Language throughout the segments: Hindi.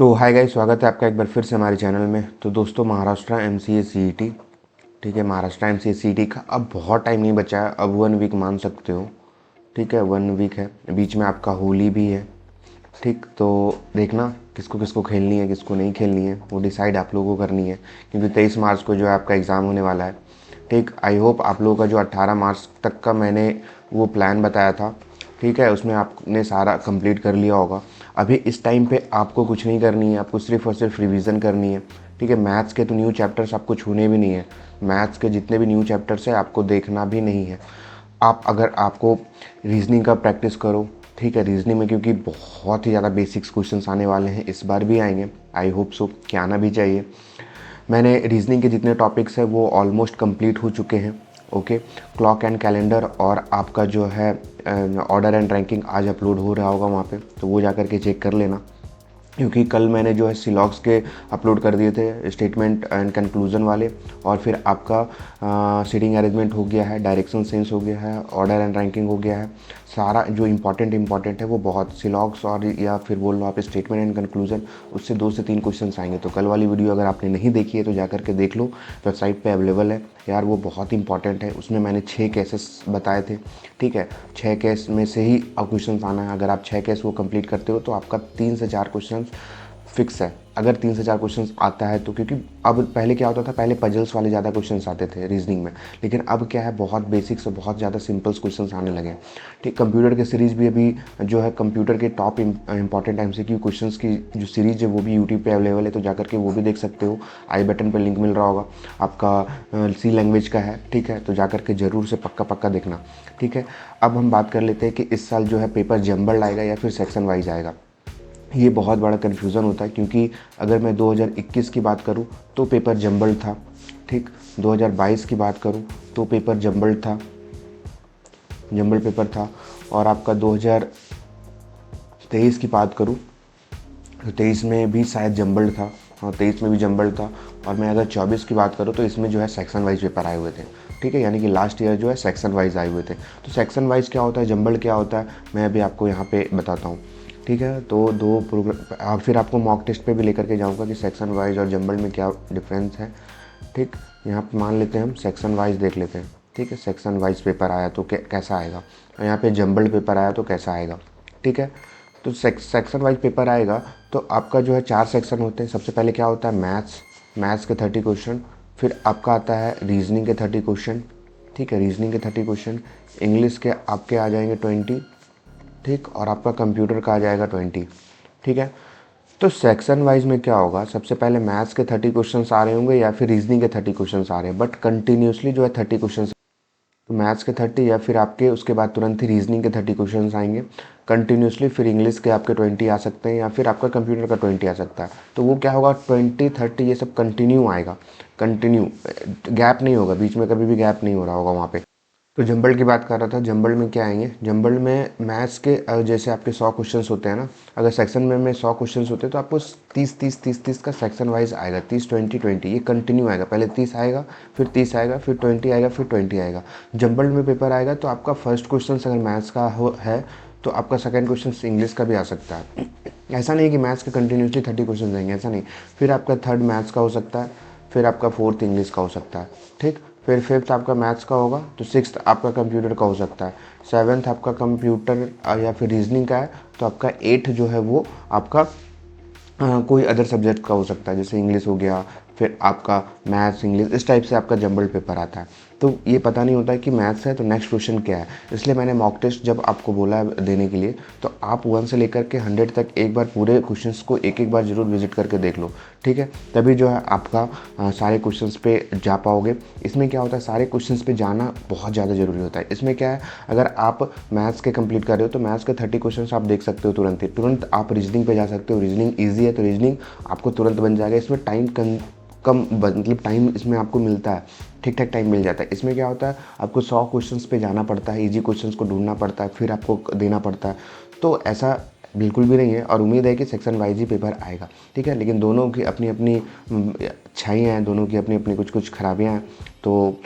तो हाय गाइस, स्वागत है आपका एक बार फिर से हमारे चैनल में। तो दोस्तों, महाराष्ट्र एमसीए सीईटी, ठीक है, महाराष्ट्र एमसीए सीईटी का अब बहुत टाइम नहीं बचा है। अब 1 वीक मान सकते हो, ठीक है, 1 वीक है। बीच में आपका होली भी है, ठीक। तो देखना किसको किसको खेलनी है, किसको नहीं खेलनी है, वो डिसाइड आप लोगों को करनी है, क्योंकि 23 मार्च को जो है आपका एग्ज़ाम होने वाला है, ठीक। आई होप आप लोगों का जो 18 मार्च तक का मैंने वो प्लान बताया था, ठीक है, उसमें आपने सारा कंप्लीट कर लिया होगा। अभी इस टाइम पे आपको कुछ नहीं करनी है, आपको सिर्फ और सिर्फ रिवीजन करनी है, ठीक है। मैथ्स के तो न्यू चैप्टर्स आपको छूने भी नहीं है, मैथ्स के जितने भी न्यू चैप्टर्स है आपको देखना भी नहीं है। आप अगर आपको रीजनिंग का प्रैक्टिस करो, ठीक है, रीजनिंग में क्योंकि बहुत ही ज़्यादा बेसिक्स क्वेश्चंस आने वाले हैं, इस बार भी आएंगे, आई होप सो कि आना भी चाहिए। मैंने रीजनिंग के जितने टॉपिक्स हैं वो ऑलमोस्ट कंप्लीट हो चुके हैं, ओके। क्लॉक एंड कैलेंडर और आपका जो है ऑर्डर एंड रैंकिंग आज अपलोड हो रहा होगा वहाँ पे, तो वो जा कर के चेक कर लेना, क्योंकि कल मैंने जो है सिलॉक्स के अपलोड कर दिए थे, स्टेटमेंट एंड कंक्लूजन वाले, और फिर आपका सीटिंग अरेंजमेंट हो गया है, डायरेक्शन सेंस हो गया है, ऑर्डर एंड रैंकिंग हो गया है। सारा जो इंपॉर्टेंट है वो बहुत सिलॉक्स और या फिर बोल लो आप स्टेटमेंट एंड कंक्लूजन, उससे 2 से 3 क्वेश्चंस आएंगे। तो कल वाली वीडियो अगर आपने नहीं देखी है तो जा करके देख लो, वेबसाइट पे अवेलेबल है यार, वो बहुत इंपॉर्टेंट है। उसमें मैंने 6 केसेस बताए थे, ठीक है, 6 केस में से ही क्वेश्चन आना है। अगर आप 6 केस वो कंप्लीट करते हो तो आपका 3 से 4 क्वेश्चन फिक्स है। अगर 3 से 4 क्वेश्चंस आता है तो, क्योंकि अब पहले क्या होता था, पहले पजल्स वाले ज़्यादा क्वेश्चंस आते थे रीजनिंग में, लेकिन अब क्या है, बहुत बेसिक्स और बहुत ज़्यादा सिंपल्स क्वेश्चंस आने लगे, ठीक। कंप्यूटर के सीरीज़ भी अभी जो है, कंप्यूटर के टॉप इंपॉर्टेंट एमसीक्यू क्वेश्चंस की जो सीरीज़ है वो भी यूट्यूब पे अवेलेबल है, तो जाकर के वो भी देख सकते हो। आई बटन पर लिंक मिल रहा होगा आपका, सी लैंग्वेज का है, ठीक है, तो जाकर के ज़रूर से पक्का पक्का देखना, ठीक है। अब हम बात कर लेते हैं कि इस साल जो है पेपर जम्बल्ड आएगा या फिर सेक्शन वाइज आएगा। ये बहुत बड़ा कन्फ्यूज़न होता है, क्योंकि अगर मैं 2021 की बात करूं तो पेपर जम्बल्ड था, ठीक। 2022 की बात करूं तो पेपर जम्बल्ड था, जम्बल्ड पेपर था। और आपका 2023 की बात करूं तो 23 में भी शायद जम्बल्ड था, हाँ 23 में भी जम्बल्ड था। और मैं अगर 24 की बात करूँ तो इसमें जो है सेक्शन वाइज पेपर आए हुए थे, ठीक है, यानी कि लास्ट ईयर जो है सेक्शन वाइज आए हुए थे। तो सेक्शन वाइज क्या होता है, जम्बल्ड क्या होता है, मैं अभी आपको यहाँ पे बताता हूँ, ठीक है। तो 2 प्रोग्राम, फिर आपको मॉक टेस्ट पे भी लेकर के जाऊँगा कि सेक्शन वाइज और जम्बल्ड में क्या डिफरेंस है, ठीक। यहाँ पे मान लेते हैं हम सेक्शन वाइज देख लेते हैं, ठीक है। सेक्शन वाइज पेपर आया तो कैसा आएगा, और यहाँ पे जम्बल्ड पेपर आया तो कैसा आएगा, ठीक है। तो सेक्शन वाइज पेपर आएगा तो आपका जो है 4 सेक्शन होते हैं। सबसे पहले क्या होता है, मैथ्स के 30 क्वेश्चन, फिर आपका आता है रीजनिंग के 30 क्वेश्चन, ठीक है, रीजनिंग के 30 क्वेश्चन, इंग्लिश के आपके आ जाएंगे 20, ठीक, और आपका कंप्यूटर का आ जाएगा 20, ठीक है। तो सेक्शन वाइज में क्या होगा, सबसे पहले मैथ्स के 30 क्वेश्चन आ रहे होंगे या फिर रीजनिंग के 30 क्वेश्चन आ रहे हैं, बट कंटिन्यूसली जो है 30 क्वेश्चन, तो मैथ्स के 30 या फिर आपके उसके बाद तुरंत ही रीजनिंग के 30 क्वेश्चन आएंगे कंटिन्यूसली, फिर इंग्लिश के आपके 20 आ सकते हैं या फिर आपका कंप्यूटर का 20 आ सकता है। तो वो क्या होगा, 20 30 ये सब कंटिन्यू आएगा, कंटिन्यू, गैप नहीं होगा, बीच में कभी भी गैप नहीं हो रहा होगा वहाँ पे। तो जंबल की बात कर रहा था, जंबल में क्या आएंगे, जंबल में मैथ्स के जैसे आपके 100 क्वेश्चंस होते हैं ना, अगर सेक्शन में 100 क्वेश्चंस होते हैं तो आपको 30 का सेक्शन वाइज आएगा, 30 20 20 ये कंटिन्यू आएगा, पहले 30 आएगा, फिर 30 आएगा, फिर 20 आएगा, फिर 20 आएगा। जंबल में पेपर आएगा तो आपका फर्स्ट क्वेश्चन अगर मैथ्स का है तो आपका सेकेंड क्वेश्चन इंग्लिश का भी आ सकता है। ऐसा नहीं कि मैथ्स के कंटिन्यूसली 30 क्वेश्चन आएंगे, ऐसा नहीं। फिर आपका थर्ड मैथ्स का हो सकता है, फिर आपका फोर्थ इंग्लिश का हो सकता है, ठीक। फिर फिफ्थ आपका मैथ्स का होगा तो सिक्स्थ आपका कंप्यूटर का हो सकता है, सेवन्थ आपका कंप्यूटर या फिर रीजनिंग का है तो आपका एट्थ जो है वो आपका कोई अदर सब्जेक्ट का हो सकता है, जैसे इंग्लिश हो गया, फिर आपका मैथ्स इंग्लिश, इस टाइप से आपका जंबल्ड पेपर आता है। तो ये पता नहीं होता है कि मैथ्स है तो नेक्स्ट क्वेश्चन क्या है, इसलिए मैंने मॉक टेस्ट जब आपको बोला है देने के लिए तो आप 1 से लेकर के 100 तक एक बार पूरे क्वेश्चंस को एक एक बार जरूर विजिट करके देख लो, ठीक है। तभी जो है आपका सारे क्वेश्चंस पे जा पाओगे। इसमें क्या होता है, सारे क्वेश्चंस पे जाना बहुत ज़्यादा ज़रूरी होता है। इसमें क्या है, अगर आप मैथ्स के कंप्लीट कर रहे हो तो मैथ्स के 30 क्वेश्चन आप देख सकते हो तुरंत ही, तुरंत आप रीजनिंग पे जा सकते हो, रीजनिंग ईजी है तो रीजनिंग आपको तुरंत बन जाएगा। इसमें टाइम कम मतलब टाइम इसमें आपको मिलता है, ठीक ठाक टाइम मिल जाता है। इसमें क्या होता है, आपको 100 क्वेश्चंस पे जाना पड़ता है, इजी क्वेश्चंस को ढूंढना पड़ता है, फिर आपको देना पड़ता है। तो ऐसा बिल्कुल भी नहीं है, और उम्मीद है कि सेक्शन वाइज ही पेपर आएगा, ठीक है। लेकिन दोनों की अपनी अपनी अच्छाइयाँ हैं, दोनों की अपनी अपनी कुछ कुछ खराबियाँ हैं। तो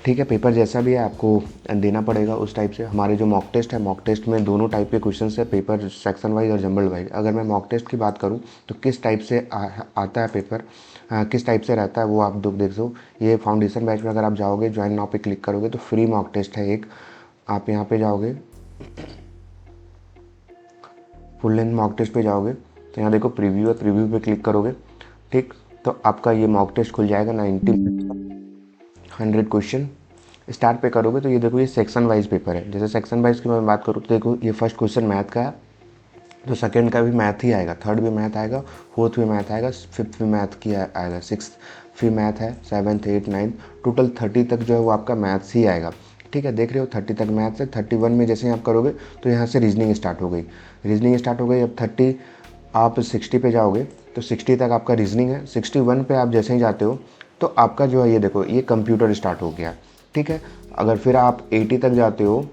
ठीक है, पेपर जैसा भी है आपको देना पड़ेगा उस टाइप से। हमारे जो मॉक टेस्ट है, मॉक टेस्ट में दोनों टाइप के क्वेश्चन है, पेपर सेक्शन वाइज और जंबल वाइज। अगर मैं मॉक टेस्ट की बात करूँ तो किस टाइप से आता है पेपर, किस टाइप से रहता है वो आप देख दो। ये फाउंडेशन बैच में अगर आप जाओगे, ज्वाइन नाउ पे क्लिक करोगे तो फ्री मॉक टेस्ट है एक। आप यहाँ पे जाओगे, फुल लेंथ मॉक टेस्ट पे जाओगे तो यहाँ देखो प्रीव्यू है, प्रीव्यू पे क्लिक करोगे। ठीक, तो आपका ये मॉक टेस्ट खुल जाएगा। 100 क्वेश्चन स्टार्ट पे करोगे तो ये देखो ये सेक्शन वाइज पेपर है। जैसे सेक्शन वाइज की मैं बात करूँ तो देखो ये फर्स्ट क्वेश्चन मैथ का है, तो सेकंड का भी मैथ ही आएगा, थर्ड भी मैथ आएगा, फोर्थ भी मैथ आएगा, फिफ्थ भी मैथ की आएगा, सिक्स भी मैथ है, सेवन्थ, एट, नाइन्थ, टोटल 30 तक जो है वो आपका मैथ्स ही आएगा। ठीक है, देख रहे हो 30 तक मैथ्स है। 31 में जैसे ही आप करोगे तो यहाँ से रीजनिंग स्टार्ट हो गई, रीजनिंग स्टार्ट हो गई। अब 30 आप 60 पे जाओगे तो 60 तक आपका रीजनिंग है। 61 पे आप जैसे ही जाते हो तो आपका जो है ये देखो ये कंप्यूटर स्टार्ट हो गया। ठीक है, अगर फिर आप 80 तक जाते हो,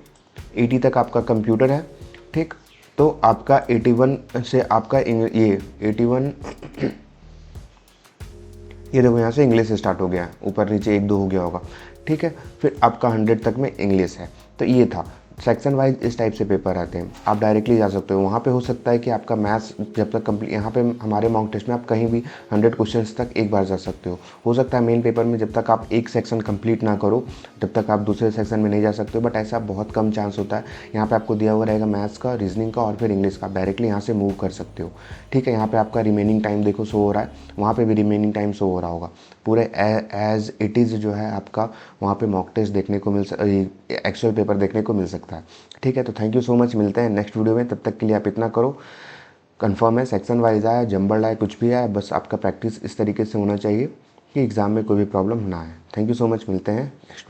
80 तक आपका कंप्यूटर है। ठीक, तो आपका 81 से आपका ये 81 ये देखो यहाँ से इंग्लिश स्टार्ट हो गया, ऊपर नीचे 1 2 हो गया होगा। ठीक है, फिर आपका 100 तक में इंग्लिश है। तो ये था सेक्शन वाइज, इस टाइप से पेपर आते हैं। आप डायरेक्टली जा सकते हो वहाँ पे। हो सकता है कि आपका मैथ्स जब तक कंप्लीट, यहाँ पे हमारे मॉक टेस्ट में आप कहीं भी 100 क्वेश्चंस तक एक बार जा सकते हो सकता है मेन पेपर में जब तक आप एक सेक्शन कंप्लीट ना करो तब तक आप दूसरे सेक्शन में नहीं जा सकते हो, बट ऐसा बहुत कम चांस होता है। यहाँ पे आपको दिया हुआ रहेगा मैथ्स का, रीजनिंग का और फिर इंग्लिश का, डायरेक्टली यहाँ से मूव कर सकते हो। ठीक है, यहाँ पे आपका रिमेनिंग टाइम देखो शो हो रहा है, वहाँ पे भी रिमेनिंग टाइम शो हो रहा होगा। पूरे एज इट इज़ जो है आपका वहाँ पे मॉक टेस्ट देखने को एक्चुअल पेपर देखने को मिल सकता है। ठीक है, तो थैंक यू सो मच, मिलते हैं नेक्स्ट वीडियो में। तब तक के लिए आप इतना करो, कंफर्म है सेक्शन वाइज आए, जंबल आए, कुछ भी आए, बस आपका प्रैक्टिस इस तरीके से होना चाहिए कि एग्ज़ाम में कोई भी प्रॉब्लम ना आए। थैंक यू सो मच, मिलते हैं नेक्स्ट वीडियो।